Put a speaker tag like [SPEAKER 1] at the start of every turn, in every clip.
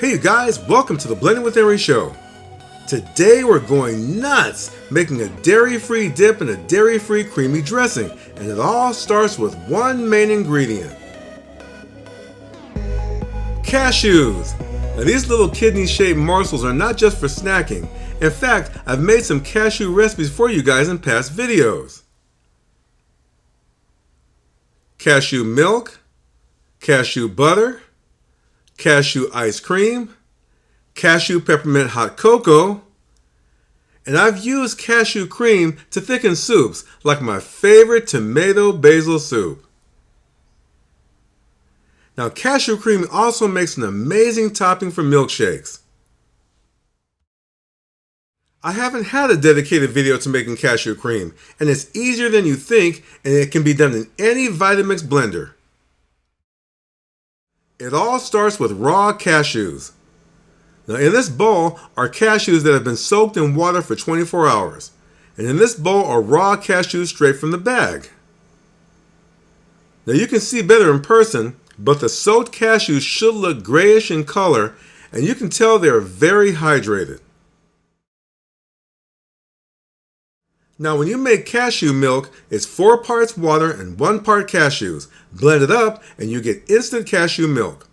[SPEAKER 1] Hey you guys, welcome to the Blending with Henry show. Today we're going nuts making a dairy-free dip and a dairy-free creamy dressing, and it all starts with one main ingredient. Cashews. Now these little kidney-shaped morsels are not just for snacking. In fact, I've made some cashew recipes for you guys in past videos. Cashew milk, cashew butter, cashew ice cream, cashew peppermint hot cocoa, and I've used cashew cream to thicken soups like my favorite tomato basil soup. Now cashew cream also makes an amazing topping for milkshakes. I haven't had a dedicated video to making cashew cream, and it's easier than you think, and it can be done in any Vitamix blender. It all starts with raw cashews. Now in this bowl are cashews that have been soaked in water for 24 hours. And in this bowl are raw cashews straight from the bag. Now you can see better in person, but the soaked cashews should look grayish in color, and you can tell they are very hydrated. Now when you make cashew milk, it's 4 parts water and 1 part cashews. Blend it up and you get instant cashew milk.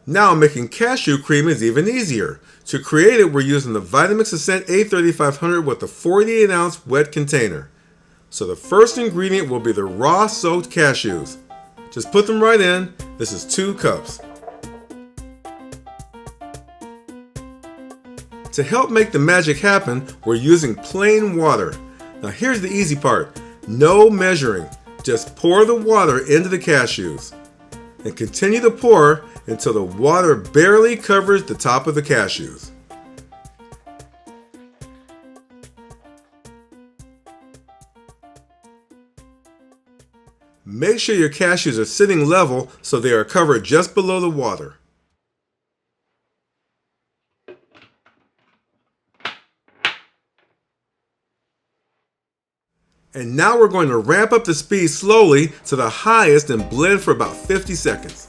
[SPEAKER 1] Now making cashew cream is even easier. To create it, we're using the Vitamix Ascent A3500 with a 48-ounce wet container. So the first ingredient will be the raw soaked cashews. Just put them right in. This is 2 cups. To help make the magic happen, we're using plain water. Now here's the easy part. No measuring. Just pour the water into the cashews. And continue to pour until the water barely covers the top of the cashews. Make sure your cashews are sitting level so they are covered just below the water. And now we're going to ramp up the speed slowly to the highest and blend for about 50 seconds.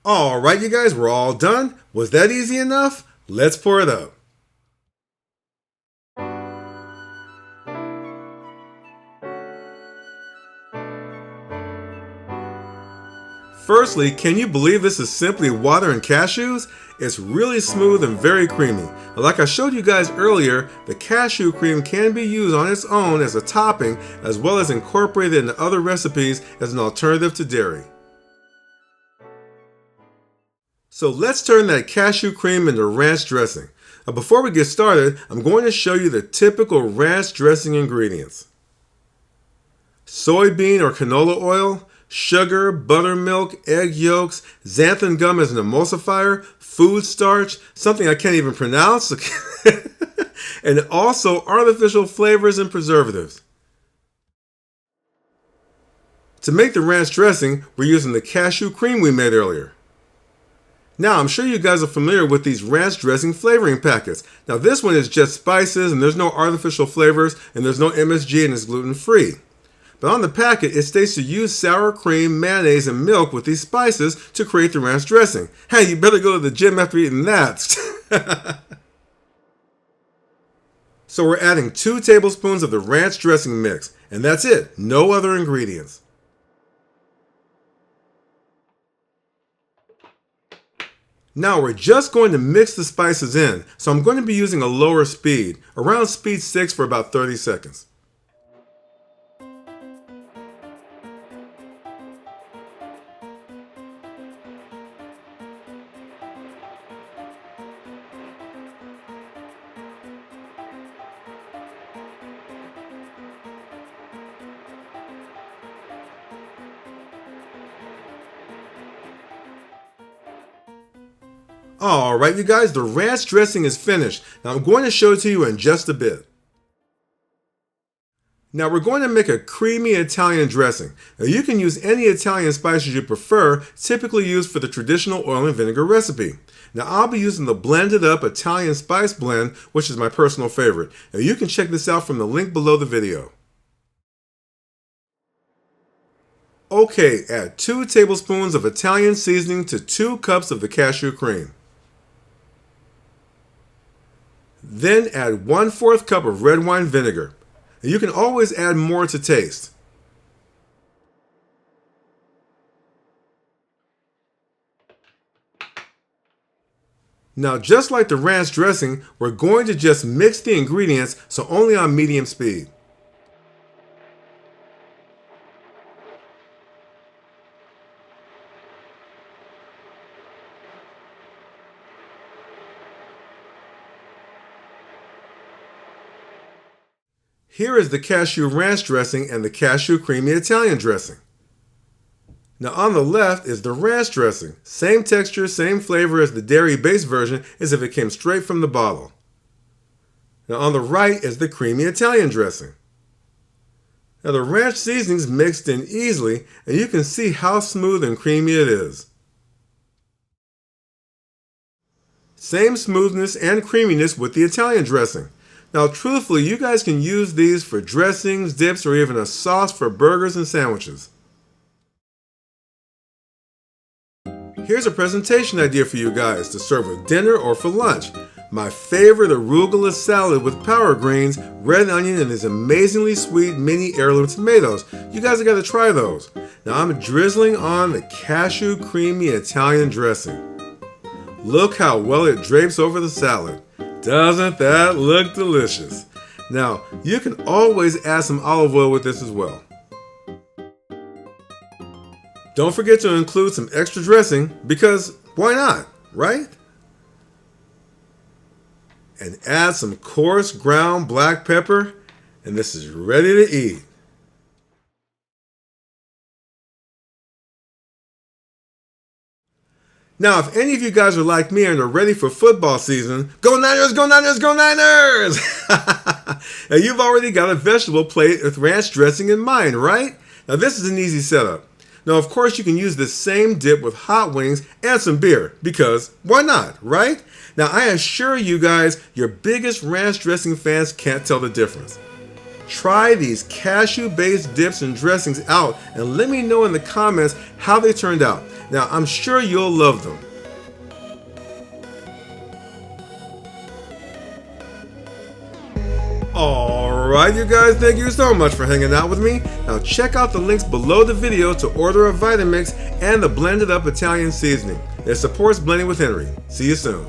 [SPEAKER 1] Alright you guys, we're all done. Was that easy enough? Let's pour it up. Firstly, can you believe this is simply water and cashews? It's really smooth and very creamy. Like I showed you guys earlier, the cashew cream can be used on its own as a topping as well as incorporated into other recipes as an alternative to dairy. So let's turn that cashew cream into ranch dressing. Now before we get started, I'm going to show you the typical ranch dressing ingredients. Soybean or canola oil, sugar, buttermilk, egg yolks, xanthan gum as an emulsifier, food starch, something I can't even pronounce, and also artificial flavors and preservatives. To make the ranch dressing, we're using the cashew cream we made earlier. Now, I'm sure you guys are familiar with these ranch dressing flavoring packets. Now, this one is just spices and there's no artificial flavors and there's no MSG and it's gluten-free. But on the packet, it states to use sour cream, mayonnaise, and milk with these spices to create the ranch dressing. Hey, you better go to the gym after eating that. So we're adding 2 tablespoons of the ranch dressing mix, and that's it, no other ingredients. Now we're just going to mix the spices in, so I'm going to be using a lower speed, around speed 6 for about 30 seconds. Alright you guys, the ranch dressing is finished. Now I'm going to show it to you in just a bit. Now we're going to make a creamy Italian dressing. Now you can use any Italian spices you prefer, typically used for the traditional oil and vinegar recipe. Now I'll be using the blended up Italian spice blend, which is my personal favorite. Now you can check this out from the link below the video. Okay, add 2 tablespoons of Italian seasoning to 2 cups of the cashew cream. Then add 1/4 cup of red wine vinegar. You can always add more to taste. Now just like the ranch dressing, we're going to just mix the ingredients, so only on medium speed. Here is the cashew ranch dressing and the cashew creamy Italian dressing. Now on the left is the ranch dressing. Same texture, same flavor as the dairy-based version, as if it came straight from the bottle. Now on the right is the creamy Italian dressing. Now the ranch seasoning's mixed in easily, and you can see how smooth and creamy it is. Same smoothness and creaminess with the Italian dressing. Now truthfully, you guys can use these for dressings, dips, or even a sauce for burgers and sandwiches. Here's a presentation idea for you guys to serve with dinner or for lunch. My favorite arugula salad with power greens, red onion, and these amazingly sweet mini heirloom tomatoes. You guys have got to try those. Now I'm drizzling on the cashew creamy Italian dressing. Look how well it drapes over the salad. Doesn't that look delicious? Now, you can always add some olive oil with this as well. Don't forget to include some extra dressing, because why not, right? And add some coarse ground black pepper, and this is ready to eat. Now, if any of you guys are like me and are ready for football season, go Niners, go Niners, go Niners! Now, you've already got a vegetable plate with ranch dressing in mind, right? Now, this is an easy setup. Now, of course, you can use this same dip with hot wings and some beer, because why not, right? Now, I assure you guys, your biggest ranch dressing fans can't tell the difference. Try these cashew-based dips and dressings out and let me know in the comments how they turned out. Now, I'm sure you'll love them. Alright you guys, thank you so much for hanging out with me. Now check out the links below the video to order a Vitamix and the blended up Italian seasoning. It supports blending with Henry. See you soon.